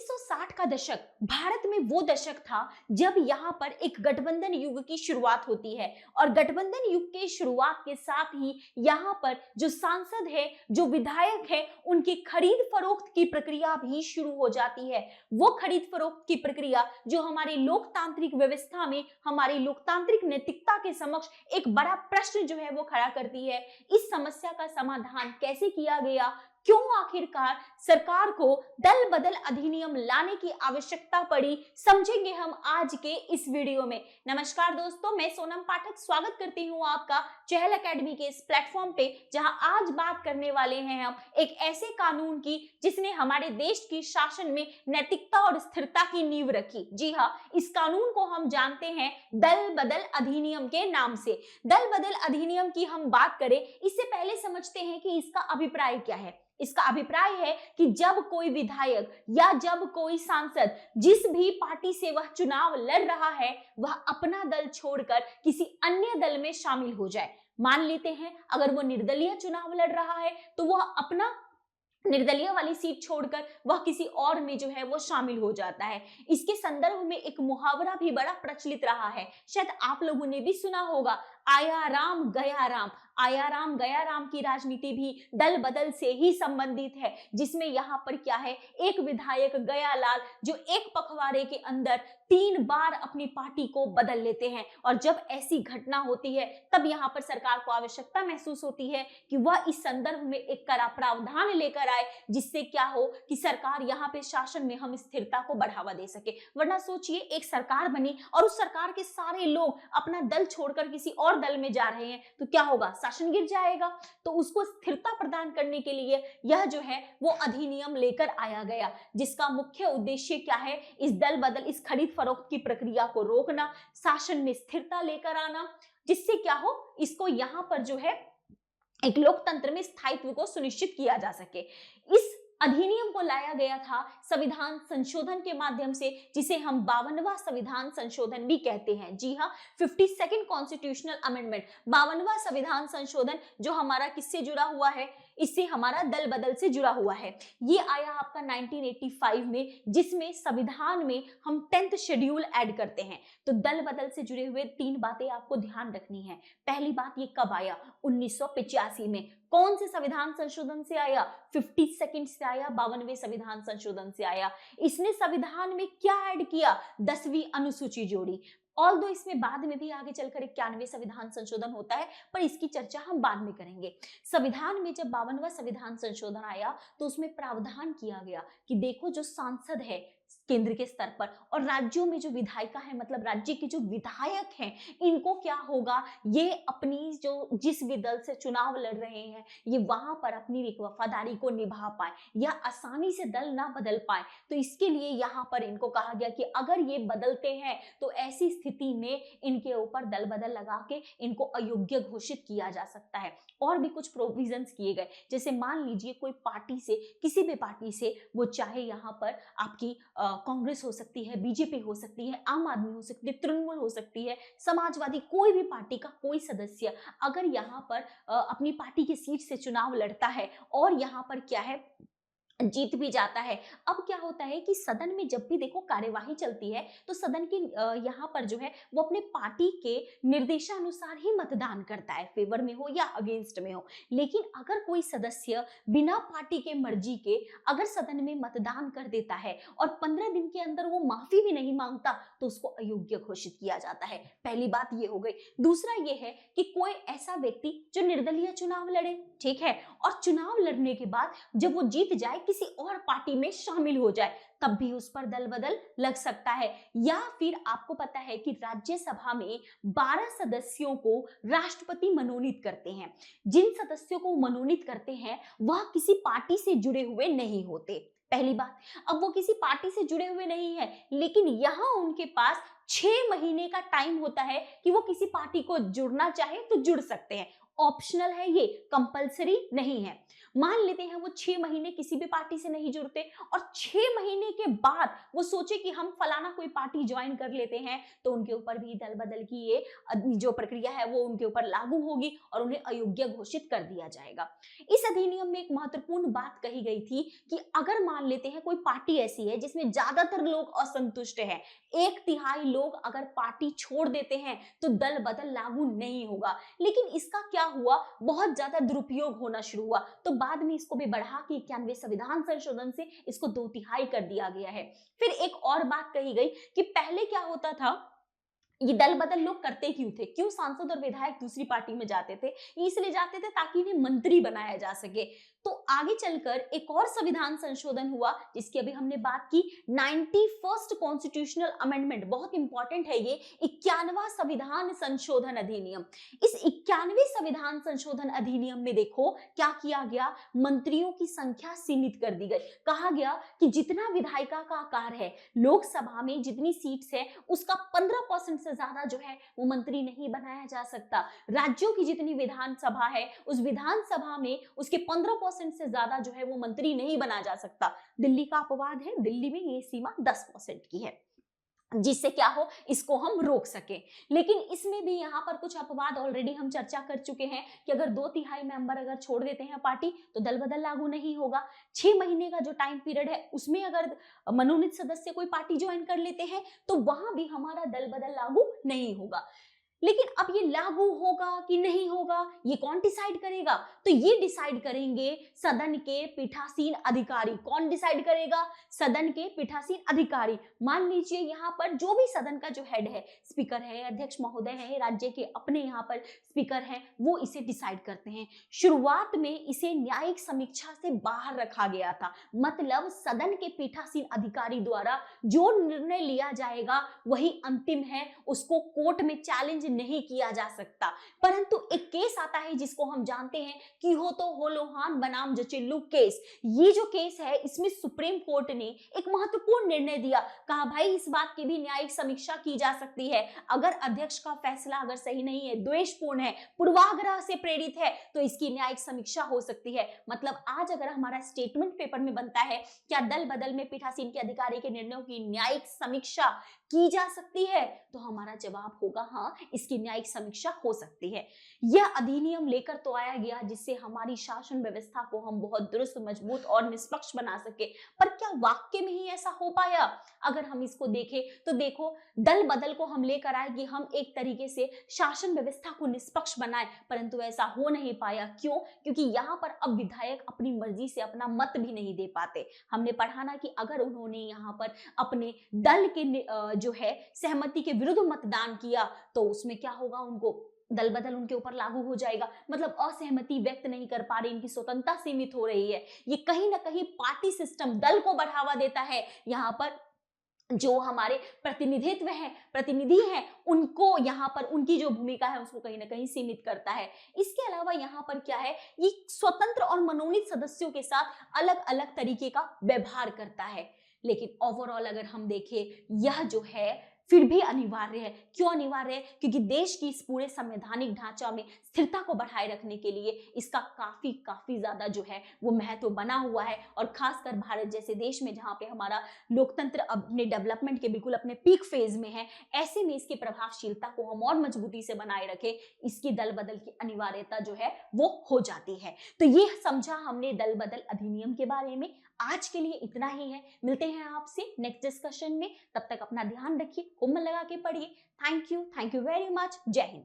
1960 का दशक भारत में वो दशक था जब यहाँ पर एक गठबंधन युग की शुरुआत होती है और गठबंधन युग के शुरुआत के साथ ही यहाँ पर जो सांसद है, जो विधायक है, उनकी खरीद फरोख्त की प्रक्रिया भी शुरू हो जाती है। वो खरीद फरोख्त की प्रक्रिया जो हमारी लोकतांत्रिक व्यवस्था में, हमारी लोकतांत्रिक नैतिकता के समक्ष एक बड़ा प्रश्न जो है वो खड़ा करती है। इस समस्या का समाधान कैसे किया गया, क्यों आखिरकार सरकार को दल बदल अधिनियम लाने की आवश्यकता पड़ी, समझेंगे हम आज के इस वीडियो में। नमस्कार दोस्तों, मैं सोनम पाठक स्वागत करती हूं आपका चहल एकेडमी के इस प्लेटफॉर्म पे, जहां आज बात करने वाले हैं हम एक ऐसे कानून की जिसने हमारे देश की शासन में नैतिकता और स्थिरता की नींव रखी। जी हाँ, इस कानून को हम जानते हैं दल बदल अधिनियम के नाम से। दल बदल अधिनियम की हम बात करें, इससे पहले समझते हैं कि इसका अभिप्राय क्या है। इसका अभिप्राय है कि जब कोई विधायक या जब कोई सांसद जिस भी पार्टी से वह चुनाव लड़ रहा है, वह अपना दल छोड़कर किसी अन्य दल में शामिल हो जाए। मान लेते हैं अगर वो निर्दलीय चुनाव लड़ रहा है तो वह अपना निर्दलीय वाली सीट छोड़कर वह किसी और में जो है वो शामिल हो जाता है। इसके संदर्भ में एक मुहावरा भी बड़ा प्रचलित रहा है, शायद आप लोगों ने भी सुना होगा, आया राम गया राम। आया राम गया राम की राजनीति भी दल बदल से ही संबंधित है, जिसमें यहाँ पर क्या है, एक विधायक गया लाल जो एक पखवाड़े के अंदर 3 बार अपनी पार्टी को बदल लेते हैं। और जब ऐसी घटना होती है तब यहाँ पर सरकार को आवश्यकता महसूस होती है कि वह इस संदर्भ में एक कड़ा प्रावधान लेकर आए, जिससे क्या हो कि सरकार यहाँ पे शासन में हम स्थिरता को बढ़ावा दे सके। वरना सोचिए, एक सरकार बनी और उस सरकार के सारे लोग अपना दल छोड़कर किसी और दल में जा रहे हैं तो क्या होगा, शासन गिर जाएगा। तो उसको स्थिरता प्रदान करने के लिए यह जो है वो अधिनियम लेकर आया गया, जिसका मुख्य उद्देश्य क्या है, इस दल बदल, इस खरीद फरोख्त की प्रक्रिया को रोकना, शासन में स्थिरता लेकर आना, जिससे क्या हो, इसको यहां पर जो है एक लोकतंत्र में स्थायित्व को सुनिश्चित किया जा सके। इस अधिनियम को लाया गया था संविधान संशोधन के माध्यम से, जिसे हम 52वां संविधान संशोधन भी कहते हैं। जी हाँ, 52nd कॉन्स्टिट्यूशनल अमेंडमेंट, 52वां संविधान संशोधन, जो हमारा किससे जुड़ा हुआ है, इससे हमारा दल बदल से जुड़ा हुआ है। ये आया आपका 1985 में, जिसमें संविधान में हम 10th शेड्यूल ऐड करते हैं। तो दल बदल से जुड़े हुए 3 बातें आपको ध्यान रखनी है। पहली बात, ये कब आया, 1985 में। कौन से संविधान संशोधन से आया, 52nd से आया, 52वें संविधान संशोधन से आया। इसने संविधान में क्या ऐड किया, 10वीं अनुसूची जोड़ी। ऑल्दो इसमें बाद में भी आगे चलकर 91वें संविधान संशोधन होता है, पर इसकी चर्चा हम बाद में करेंगे। संविधान में जब 52वां संविधान संशोधन आया तो उसमें प्रावधान किया गया कि देखो, जो सांसद है केंद्र के स्तर पर और राज्यों में जो विधायिका है, मतलब राज्य के जो विधायक हैं, इनको क्या होगा, ये अपनी जो जिस भी दल से चुनाव लड़ रहे हैं, ये वहां पर अपनी वफादारी को निभा पाए या आसानी से दल ना बदल पाए। तो इसके लिए यहाँ पर इनको कहा गया कि अगर ये बदलते हैं तो ऐसी स्थिति में इनके ऊपर दल बदल लगा के इनको अयोग्य घोषित किया जा सकता है। और भी कुछ प्रोविजंस किए गए, जैसे मान लीजिए कोई पार्टी से, किसी भी पार्टी से, वो चाहे यहाँ पर आपकी कांग्रेस हो सकती है, बीजेपी हो सकती है, आम आदमी हो सकती है, तृणमूल हो सकती है, समाजवादी, कोई भी पार्टी का कोई सदस्य अगर यहाँ पर अपनी पार्टी की सीट से चुनाव लड़ता है और यहाँ पर क्या है, जीत भी जाता है। अब क्या होता है कि सदन में जब भी देखो कार्यवाही चलती है तो सदन की यहाँ पर जो है वो अपने पार्टी के निर्देशानुसार ही मतदान करता है, फेवर में हो या अगेंस्ट में हो। लेकिन अगर कोई सदस्य बिना पार्टी के मर्जी के अगर सदन में मतदान कर देता है और 15 दिन के अंदर वो माफी भी नहीं मांगता तो उसको अयोग्य घोषित किया जाता है। पहली बात ये हो गई। दूसरा ये है कि कोई ऐसा व्यक्ति जो निर्दलीय चुनाव लड़े, ठीक है, और चुनाव लड़ने के बाद जब वो जीत जाए, किसी और पार्टी में शामिल हो जाए, तब भी उस पर दल बदल लग सकता है। या फिर आपको पता है कि राज्यसभा में 12 सदस्यों को राष्ट्रपति मनोनीत करते हैं। जिन सदस्यों को मनोनीत करते हैं वह किसी पार्टी से जुड़े हुए नहीं होते। पहली बात, अब वो किसी पार्टी से जुड़े हुए नहीं है, लेकिन यहां उनके पास 6 महीने का टाइम होता है कि वो किसी पार्टी को जुड़ना चाहे तो जुड़ सकते हैं। ऑप्शनल है, ये कंपलसरी नहीं है। मान लेते हैं वो 6 महीने किसी भी पार्टी से नहीं जुड़ते और 6 महीने के बाद वो सोचे कि हम फलाना कोई पार्टी ज्वाइन कर लेते हैं, तो उनके ऊपर भी दल बदल की ये जो प्रक्रिया है वो उनके ऊपर लागू होगी और उन्हें अयोग्य घोषित कर दिया जाएगा। इस अधिनियम में एक महत्वपूर्ण बात कही गई थी कि अगर मान लेते हैं कोई पार्टी ऐसी है जिसमें ज्यादातर लोग असंतुष्ट हैं, 1/3 लोग अगर पार्टी छोड़ देते हैं, तो दल बदल लागू नहीं होगा। लेकिन इसका क्या हुआ, बहुत ज्यादा दुरुपयोग होना शुरू हुआ, तो बाद में इसको भी बढ़ा के 91 संविधान संशोधन से इसको 2/3 कर दिया गया है। फिर एक और बात कही गई कि पहले क्या होता था, ये दल बदल लोग करते क्यों थे, क्यों सांसद और विधायक दूसरी पार्टी में जाते थे, इसलिए जाते थे ताकि इन्हें मंत्री बनाया जा सके। तो आगे चलकर एक और संविधान संशोधन हुआ जिसकी अभी हमने बात की, 91st कॉन्स्टिट्यूशनल अमेंडमेंट, बहुत इंपॉर्टेंट है ये, 91वां संविधान संशोधन अधिनियम। इस 91वें संविधान संशोधन अधिनियम में देखो क्या किया गया, मंत्रियों की संख्या सीमित कर दी गई। कहा गया कि जितना विधायिका का आकार है, लोकसभा में जितनी सीट्स है उसका 15% से ज्यादा जो है वो मंत्री नहीं बनाया जा सकता। राज्यों की जितनी विधानसभा है उस विधानसभा में उसके 15% से ज्यादा जो है वो मंत्री नहीं बना जा सकता। दिल्ली का अपवाद है, दिल्ली में ये सीमा 10% की है, जिससे क्या हो, इसको हम रोक सके। लेकिन इसमें भी यहाँ पर कुछ अपवाद ऑलरेडी हम चर्चा कर चुके हैं कि अगर 2/3 मेंबर अगर छोड़ देते हैं पार्टी तो दल बदल लागू नहीं होगा। 6 महीने का जो टाइम पीरियड है उसमें अगर मनोनीत सदस्य कोई पार्टी ज्वाइन कर लेते हैं तो वहां भी हमारा दल बदल लागू नहीं होगा। लेकिन अब ये लागू होगा कि नहीं होगा, ये कौन डिसाइड करेगा, तो ये डिसाइड करेंगे सदन के पीठासीन अधिकारी। कौन डिसाइड करेगा, सदन के पीठासीन अधिकारी। मान लीजिए यहाँ पर जो भी सदन का जो हेड है, स्पीकर है, अध्यक्ष महोदय है, राज्य के अपने यहाँ पर स्पीकर हैं, वो इसे डिसाइड करते हैं। शुरुआत में इसे न्यायिक समीक्षा से बाहर रखा गया था, मतलब सदन के पीठासीन अधिकारी द्वारा जो निर्णय लिया जाएगा वही अंतिम है, उसको कोर्ट में चैलेंज नहीं किया जा सकता। परंतु एक केस आता है जिसको हम जानते हैं कि हो तो हो लोहान बनाम जचिल्लू केस। ये जो केस है इसमें सुप्रीम कोर्ट ने एक महत्वपूर्ण निर्णय दिया, कहा भाई इस बात की भी न्यायिक समीक्षा की जा सकती है, अगर अध्यक्ष का फैसला अगर सही नहीं है, द्वेषपूर्ण है, पूर्वाग्रह से प्रेरित है, तो इसकी न्यायिक समीक्षा हो सकती है। मतलब आज अगर हमारा स्टेटमेंट पेपर में बनता है क्या दल बदल में पीठासीन के अधिकारी के निर्णयों की न्यायिक समीक्षा की जा सकती है, तो हमारा जवाब होगा हाँ, इसकी न्यायिक समीक्षा हो सकती है। यह अधिनियम लेकर तो आया गया जिससे हमारी शासन व्यवस्था को हम बहुत दुरुस्त, मजबूत और निष्पक्ष बना सके। पर क्या वाकई में ही ऐसा हो पाया? अगर हम इसको देखें तो देखो, दल बदल को हम लेकर आए कि हम एक तरीके से शासन व्यवस्था को निष्पक्ष बनाए, परंतु ऐसा हो नहीं पाया। क्यों? क्योंकि यहाँ पर अब विधायक अपनी मर्जी से अपना मत भी नहीं दे पाते। हमने पढ़ा ना कि अगर उन्होंने यहाँ पर अपने दल के जो है सहमति के विरुद्ध मतदान किया तो उसमें क्या होगा, उनको दल बदल उनके ऊपर लागू हो जाएगा। मतलब असहमति व्यक्त नहीं कर पा रहे, इनकी स्वतंत्रता सीमित हो रही है। ये कहीं ना कहीं पार्टी सिस्टम दल को बढ़ावा देता है। यहाँ पर जो हमारे प्रतिनिधित्व है, प्रतिनिधि हैं, उनको यहाँ पर उनकी जो भूमिका है उसको कहीं ना कहीं सीमित करता है। इसके अलावा यहाँ पर क्या है, ये स्वतंत्र और मनोनीत सदस्यों के साथ अलग अलग तरीके का व्यवहार करता है। लेकिन ओवरऑल अगर हम देखें, यह जो है फिर भी अनिवार्य है। क्यों अनिवार्य है? क्योंकि देश की इस पूरे संवैधानिक ढांचा में स्थिरता को बढ़ाए रखने के लिए इसका काफी ज्यादा जो है वो महत्व बना हुआ है। और खासकर भारत जैसे देश में जहां पे हमारा लोकतंत्र अपने डेवलपमेंट के बिल्कुल अपने पीक फेज में है, ऐसे में इसकी प्रभावशीलता को हम और मजबूती से बनाए रखें, इसकी दल बदल की अनिवार्यता जो है वो हो जाती है। तो ये समझा हमने दल बदल अधिनियम के बारे में। आज के लिए इतना ही है, मिलते हैं आपसे नेक्स्ट डिस्कशन में। तब तक अपना ध्यान रखिए, खूब मन लगा के पढ़िए। Thank you very much. जय हिंद।